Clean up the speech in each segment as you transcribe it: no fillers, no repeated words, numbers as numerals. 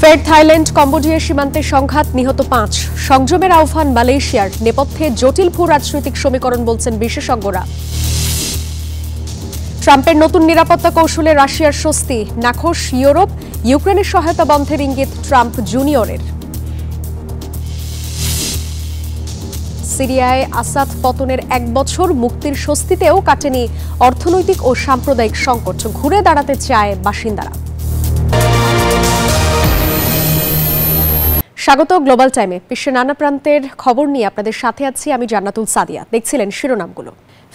ফের Thailand Cambodia সীমান্তে সংঘাত, নিহত ৫। সংযমের আহ্বান মালয়েশিয়ার, নেপথ্যে জটিল ভূ রাজনৈতিক সমীকরণ বলছেন বিশেষজ্ঞরা। ট্রাম্পের নতুন নিরাপত্তা কৌশলে রাশিয়ার স্বস্তি, নাখোশ ইউরোপ। ইউক্রেনের সহায়তা বন্ধের ইঙ্গিত ট্রাম্প জুনিয়রের। সিরিয়ায় আসাদ পতনের ১ বছর, মুক্তির স্বস্তিতেও কাটেনি অর্থনৈতিক ও সাম্প্রদায়িক সংকট। ঘুরে দাঁড়াতে চায় বাসিন্দারা। স্বাগত গ্লোবাল টাইমে। বিশ্বের নানা প্রান্তের খবর নিয়ে আপনাদের সাথে আছি আমি জান্নাতুল সাদিয়া। দেখছিলেন শিরোনামগুলো।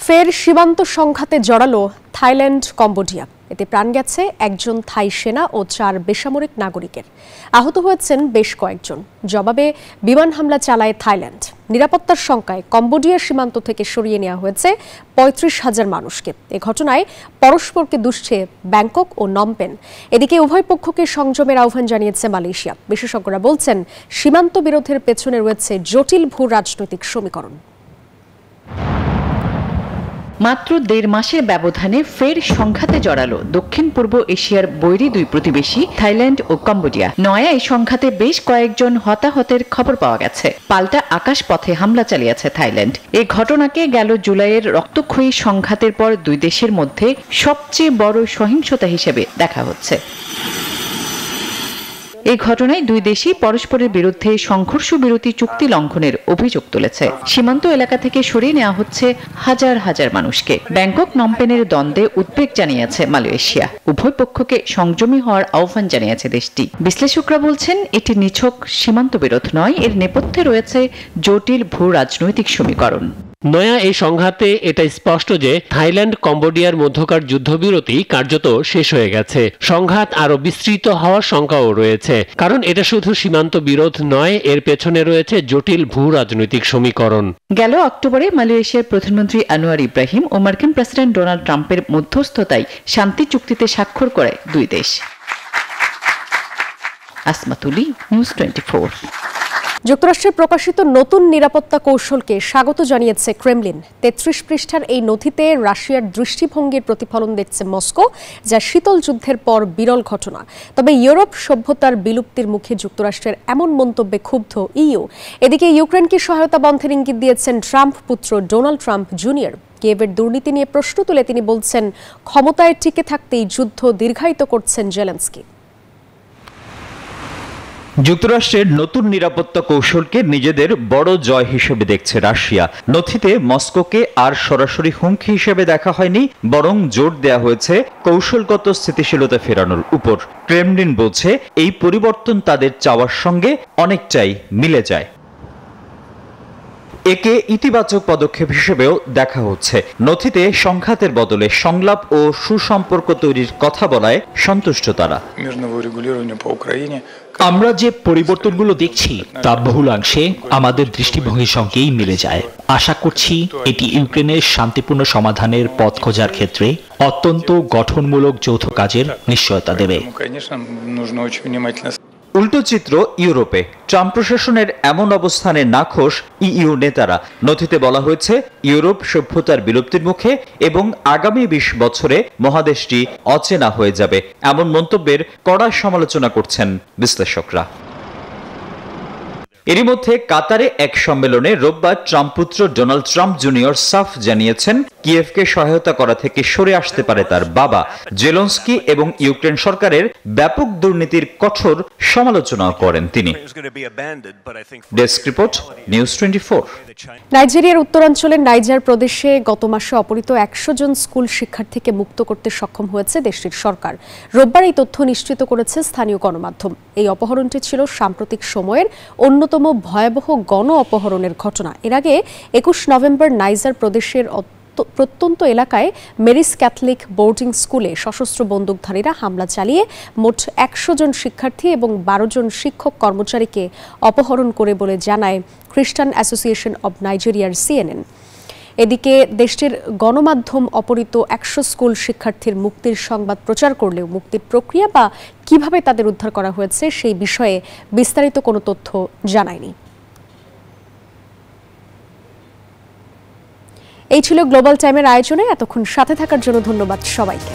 ফের সীমান্ত সংঘাতে জড়ালো থাইল্যান্ড কম্বোডিয়া। এতে প্রাণ গেছে একজন থাই সেনা ও ৪ বেসামরিক নাগরিকের। আহত হয়েছেন বেশ কয়েকজন। জবাবে বিমান হামলা চালায় থাইল্যান্ড। নিরাপত্তার শঙ্কায় কম্বোডিয়ার সীমান্ত থেকে সরিয়ে নেওয়া হয়েছে ৩৫,০০০ মানুষকে। এ ঘটনায় পরস্পরকে দুষছে ব্যাংকক ও নমপেন। এদিকে উভয় পক্ষকে সংযমের আহ্বান জানিয়েছে মালয়েশিয়া। বিশেষজ্ঞরা বলছেন, সীমান্ত বিরোধের পেছনে রয়েছে জটিল ভূ রাজনৈতিক সমীকরণ। মাত্র ১.৫ মাসের ব্যবধানে ফের সংঘাতে জড়ালো দক্ষিণ পূর্ব এশিয়ার বৈরী দুই প্রতিবেশী থাইল্যান্ড ও কম্বোডিয়া। নয়া এই সংঘাতে বেশ কয়েকজন হতাহতের খবর পাওয়া গেছে। পাল্টা আকাশপথে হামলা চালিয়েছে থাইল্যান্ড। এই ঘটনাকে গেল জুলাইয়ের রক্তক্ষয়ী সংঘাতের পর দুই দেশের মধ্যে সবচেয়ে বড় সহিংসতা হিসেবে দেখা হচ্ছে। এই ঘটনায় দুই দেশই পরস্পরের বিরুদ্ধে সংঘর্ষ বিরতি চুক্তি লঙ্ঘনের অভিযোগ তুলেছে। সীমান্ত এলাকা থেকে সরিয়ে নেওয়া হচ্ছে হাজার হাজার মানুষকে। ব্যাংকক নমপেনের দ্বন্দ্বে উদ্বেগ জানিয়েছে মালয়েশিয়া। উভয় পক্ষকে সংযমী হওয়ার আহ্বান জানিয়েছে দেশটি। বিশ্লেষকরা বলছেন, এটি নিছক সীমান্ত বিরোধ নয়, এর নেপথ্যে রয়েছে জটিল ভূ রাজনৈতিক সমীকরণ। নয়া এই সংঘাতে এটা স্পষ্ট যে থাইল্যান্ড কম্বোডিয়ার মধ্যকার যুদ্ধবিরতি কার্যত শেষ হয়ে গেছে। সংঘাত আরো বিস্তৃত হওয়ার শঙ্কাও রয়েছে, কারণ এটা শুধু সীমান্ত বিরোধ নয়, এর পেছনে রয়েছে জটিল ভূ রাজনৈতিক সমীকরণ। গেল অক্টোবরে মালয়েশিয়ার প্রধানমন্ত্রী আনোয়ার ইব্রাহিম ও মার্কিন প্রেসিডেন্ট ডোনাল্ড ট্রাম্পের মধ্যস্থতায় শান্তি চুক্তিতে স্বাক্ষর করে দুই দেশ। আসমাতুলি, নিউজ 24। যুক্তরাষ্ট্রের প্রকাশিত নতুন নিরাপত্তা কৌশলকে স্বাগত জানিয়েছে ক্রেমলিন। ৩৩ পৃষ্ঠার এই নথিতে রাশিয়ার দৃষ্টিভঙ্গির প্রতিফলন দেখছে মস্কো, যা শীতল যুদ্ধের পর বিরল ঘটনা। তবে ইউরোপ সভ্যতার বিলুপ্তির মুখে যুক্তরাষ্ট্রের এমন মন্তব্যে ক্ষুব্ধ ইইউ। এদিকে ইউক্রেনকে সহায়তা বন্ধের ইঙ্গিত দিয়েছেন ট্রাম্প পুত্র ডোনাল্ড ট্রাম্প জুনিয়র। কিয়েভের দুর্নীতি নিয়ে প্রশ্ন তুলে তিনি বলছেন, ক্ষমতায় টিকে থাকতেই যুদ্ধ দীর্ঘায়িত করছেন জেলেনস্কি। যুক্তরাষ্ট্রের নতুন নিরাপত্তা কৌশলকে নিজেদের বড় জয় হিসেবে দেখছে রাশিয়া। নথিতে মস্কোকে আর সরাসরি হুমকি হিসেবে দেখা হয়নি, বরং জোর দেয়া হয়েছে কৌশলগত স্থিতিশীলতা ফেরানোর উপর। ক্রেমলিন বলছে, এই পরিবর্তন তাদের চাওয়ার সঙ্গে অনেকটাই মিলে যায়। একে ইতিবাচক পদক্ষেপ হিসেবেও দেখা হচ্ছে। নথিতে সংঘাতের বদলে সংলাপ ও সুসম্পর্ক তৈরির কথা বলায় সন্তুষ্ট তারা। আমরা যে পরিবর্তনগুলো দেখছি তা বহুলাংশে আমাদের দৃষ্টিভঙ্গির সঙ্গেই মিলে যায়। আশা করছি এটি ইউক্রেনের শান্তিপূর্ণ সমাধানের পথ খোঁজার ক্ষেত্রে অত্যন্ত গঠনমূলক যৌথ কাজের নিশ্চয়তা দেবে। উল্টো চিত্র ইউরোপে। ট্রাম্প প্রশাসনের এমন অবস্থানে নাখোশ ইইউ নেতারা। নথিতে বলা হয়েছে, ইউরোপ সভ্যতার বিলুপ্তির মুখে এবং আগামী ২০ বছরে মহাদেশটি অচেনা হয়ে যাবে। এমন মন্তব্যের কড়া সমালোচনা করছেন বিশ্লেষকরা। এরই মধ্যে কাতারে এক সম্মেলনে রোববার ট্রাম্প পুত্র ডোনাল্ড ট্রাম্প জুনিয়র সাফ জানিয়েছেন, কিয়েভকে সহায়তা করা থেকে সরে আসতে পারে তার বাবা। জেলেনস্কি এবং ইউক্রেন সরকারের ব্যাপক দুর্নীতির কঠোর সমালোচনা করেন তিনি। Desk report, news 24। নাইজেরিয়ার উত্তরাঞ্চলের নাইজার প্রদেশে গত মাসে অপহৃত ১০০ জন স্কুল শিক্ষার্থীকে মুক্ত করতে সক্ষম হয়েছে দেশটির সরকার। রোববার এই তথ্য নিশ্চিত করেছে স্থানীয় গণমাধ্যম। এই অপহরণটি ছিল সাম্প্রতিক সময়ের অন্যতম ভয়াবহ গণ অপহরণের ঘটনা। এর আগে ২১ নভেম্বর নাইজার প্রদেশের প্রত্যন্ত এলাকায় মেরিস ক্যাথলিক বোর্ডিং স্কুলে সশস্ত্র বন্দুকধারীরা হামলা চালিয়ে মোট ১০০ জন শিক্ষার্থী এবং ১২ জন শিক্ষক কর্মচারীকে অপহরণ করে বলে জানায় খ্রিস্টান অ্যাসোসিয়েশন অব নাইজেরিয়ার CNN। এদিকে দেশটির গণমাধ্যম অপহৃত ১০০ স্কুল শিক্ষার্থীর মুক্তির সংবাদ প্রচার করলেও মুক্তির প্রক্রিয়া বা কিভাবে তাদের উদ্ধার করা হয়েছে সেই বিষয়ে বিস্তারিত কোনো তথ্য জানায়নি। এই ছিল গ্লোবাল টাইমের আয়োজনে। এতক্ষণ সাথে থাকার জন্য ধন্যবাদ সবাইকে।